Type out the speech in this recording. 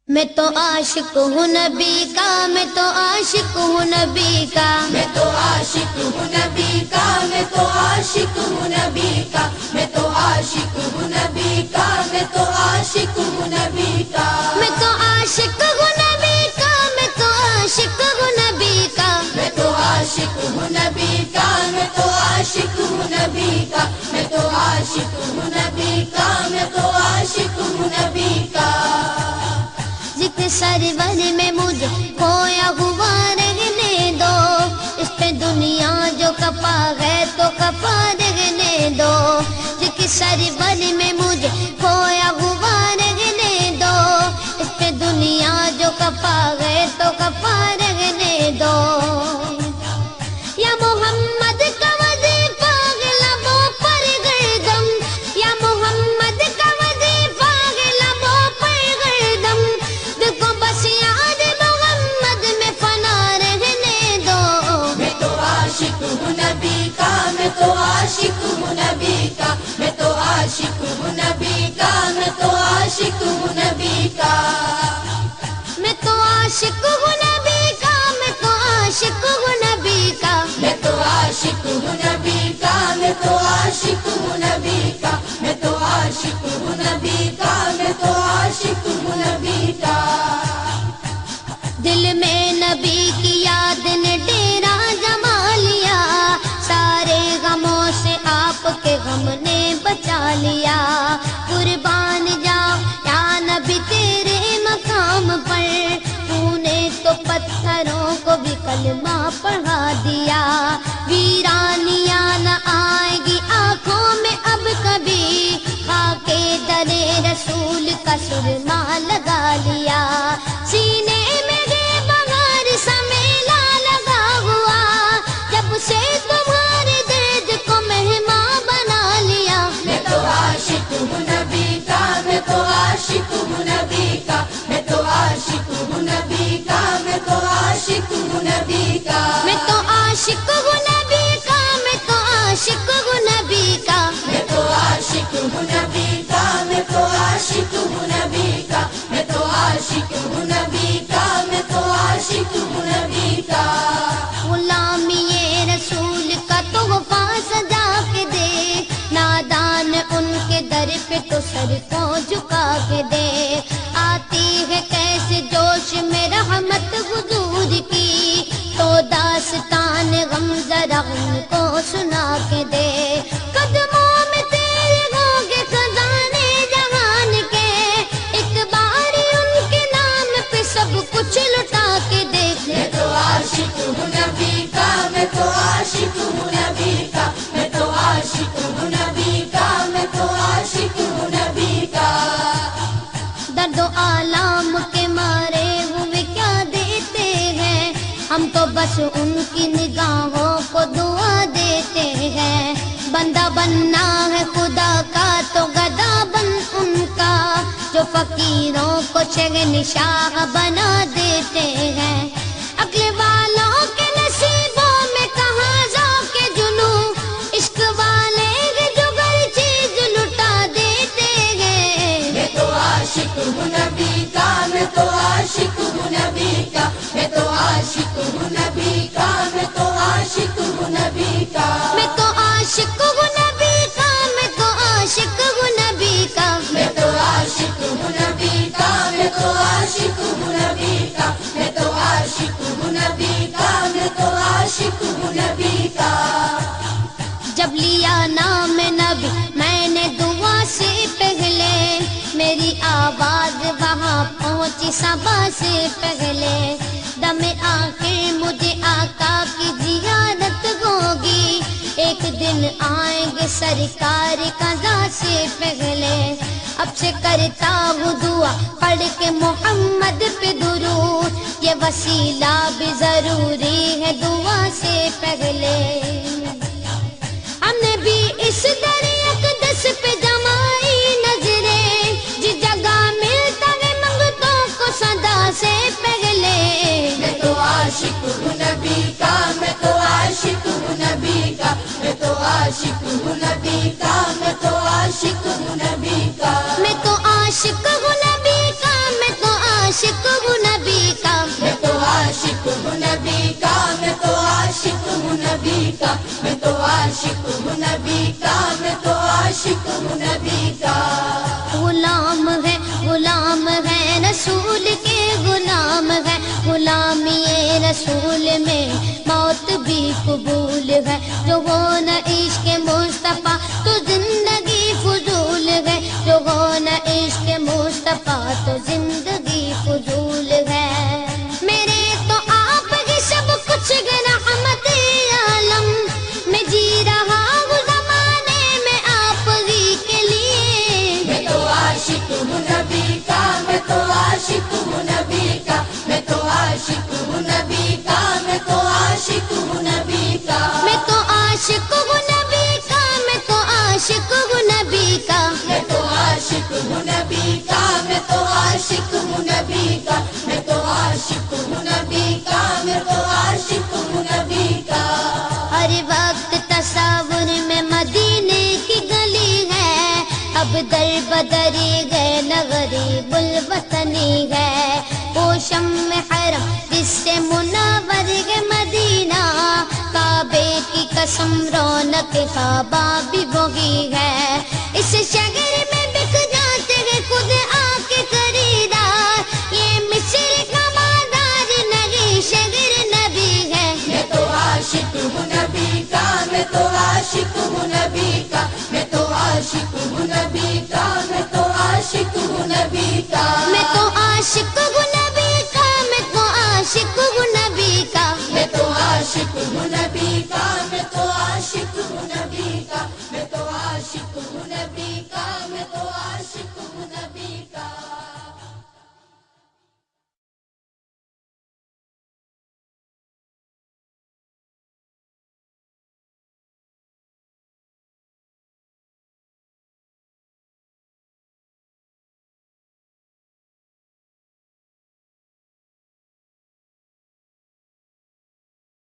میں تو عاشق ہوں نبی کا، میں تو عاشق ہوں نبی کا، میں تو عاشق ہوں نبی کا، میں تو عاشق ہوں نبی کا، میں تو عاشق ہوں نبی کا، میں تو عاشق ہوں نبی کا، میں تو عاشق ہوں نبی کا، میں تو عاشق ہوں نبی کا، میں تو عاشق ہوں نبی کا، میں تو عاشق ہوں نبی کا، میں تو عاشق ہوں نبی کا، میں تو عاشق ہوں نبی کا، ذکر سرور میں مجھے کھویا ہوا رہنے دو، اس پہ دنیا جو کپا ہے تو کپا رہنے دو، ذکر سرور میں مجھے کھویا ہوا رہنے دو، اس پہ دنیا جو کپا ہے تو کپا رہنے دو، یا محمد کا وظیفہ لبوں پر گردم، یا محمد کا وظیفہ لبوں پر گردم، دیکھو بس یاد محمد میں فنا رہنے دو، میں تو عاشق ہوں نبی کا، میں تو عاشق ہوں نبی کا، میں تو عاشق ہوں نبی کا، میں تو عاشق ہوں نبی کا، میں تو عاشق ہوں نبی کا، میں تو عاشق ہوں نبی کا، میں تو عاشق ہوں نبی کا، میں تو عاشق ہوں نبی کا، میں تو عاشق ہوں نبی کا، میں تو عاشق ہوں نبی کا، دل میں نبی کی یاد نے ڈیرا جما لیا، سارے غموں سے آپ کے غم نے بچا لیا، قربان جاؤ یا نبی تیرے مقام پر، تو نے تو پتھروں کو بھی کلمہ پڑھا دیا، ویرانیاں نہ آئے گی آنکھوں میں اب کبھی، خاک در رسول کا سرما لگا لیا، سینے میں بغیر سمیلا لگا ہوا، جب سے تمہارے درد کو مہمان بنا لیا، میں تو عاشق ہوں نبی کا، میں تو عاشق ہوں نبی کا، میں تو عاشق ہوں نبی کا، میں تو عاشق ہوں نبی کا، میں تو عاشق ہوں نبی کا، میں تو عاشق ہوں نبی کا، میں تو عاشق ہوں نبی کا، میں تو عاشق ہوں نبی کا، میں تو عاشق ہوں نبی کا، میں تو عاشق ہوں نبی کا، غلامی رسول کا تحفہ سجا کے دے، نادان ان کے در پہ تو سر کو جھکا کے دے، آتی ہے کیسے جوش میں رحمت حضور کی، تو داستان غم ذرا ان کو سنا کے دے، قدموں میں تیرے ہوں گے خزانے جہان کے، ایک بار ان کے نام پہ سب کچھ لٹا کے دیکھ لے، میں تو عاشق ہوں نبی کا، میں تو عاشق ہوں نبی کا، میں تو عاشق ہوں نبی کا، میں تو عاشق ہوں نبی کا، درد و آلام کے مارے ہوئے کیا دیتے ہیں، ہم تو بس ان کی نگاہوں کو دعا دیتے ہیں، بندہ بننا ہے خدا کا تو گدا بن ان کا، جو فقیروں کو شہنشاہ بنا دیتے ہیں، عقل والوں کے نصیبوں میں کہاں ذوق جنوں، عشق والے ہیں جو ہر چیز لٹا دیتے ہیں، میں تو عاشق ہوں نبی کا، میں تو عاشق ہوں نبی کا، میں تو عاشق ہوں نبی کا، میں تو عاشق ہوں نبی کا، میں تو عاشق ہوں نبی کا، میں تو عاشق ہوں نبی کا، میں تو عاشق ہوں نبی کا، میں تو عاشق ہوں نبی کا، میں تو عاشق ہوں نبی کا، میں تو عاشق ہوں نبی کا، جب لیا نام نبی میں نے دعا سے پہلے، میری آواز وہاں پہنچی صبا سے پہلے، دم آخر مجھے آقا کی زیارت ہوگی، ایک دن آئیں گے سرکار قضا سے پہلے، اب سے کرتا ہوں دعا پڑھ کے محمد پہ درود، یہ وسیلہ بھی ضروری ہے دعا سے پہلے، ہم نے بھی اس در اقدس پہ جمائی نظریں، جس جگہ ملتا ہے منگتوں کو صدا سے پہلے، میں تو عاشق ہوں نبی کا، میں تو عاشق ہوں نبی کا، میں تو عاشق ہوں نبی کا، میں تو عاشق ہوں نبی کا، میں تو عاشق ہوں نبی کا، میں تو عاشق عاشق ہوں نبی کا، میں تو عاشق ہوں نبی کا۔ غلام ہے رسول کے غلام ہے، غلامی رسول میں موت بھی قبول ہے۔ جو ہو نہ عشق مصطفیٰ تو زندگی فضول ہے، جو ہو نہ عشق مصطفیٰ تو زندگی فضول ہے۔ میرے تو آپ ہی سب کچھ گے رحمت عالم، میں جی رہا ہوں زمانے میں آپ ہی کے لیے۔ میں تو عاشق ہوں نبی کا، میں تو عاشق ہوں نبی کا، میں تو عاشق ہوں نبی کا، میں تو عاشق ہوں نبی کا۔ میں تو عاشق ہوں نبی کا، میں تو عاشق ہوں نبی کا۔ میں تو عاشق ہوں نبی کا، میں تو عاشق ہوں نبی کا، میں تو عاشق ہوں نبی کا، میں تو عاشق ہوں نبی کا۔ ہر وقت تصور میں مدینے کی گلی ہے، اب در بدری گئے نہ غریب الوطنی ہے۔ وہ شمع حرم جس سے منور ہے مدینہ، کعبے کی قسم رونق کعبہ بھی وہی ہے۔ اس شہر میں بک جاتے ہیں خود آ کے خریدار، یہ مصر کا مادار نہیں شہر نبی ہے۔ میں تو عاشق ہوں نبی کا، میں تو عاشق ہوں نبی کا، میں تو عاشق ہوں نبی کا، میں تو عاشق ہوں نبی کا۔ میں تو عاشق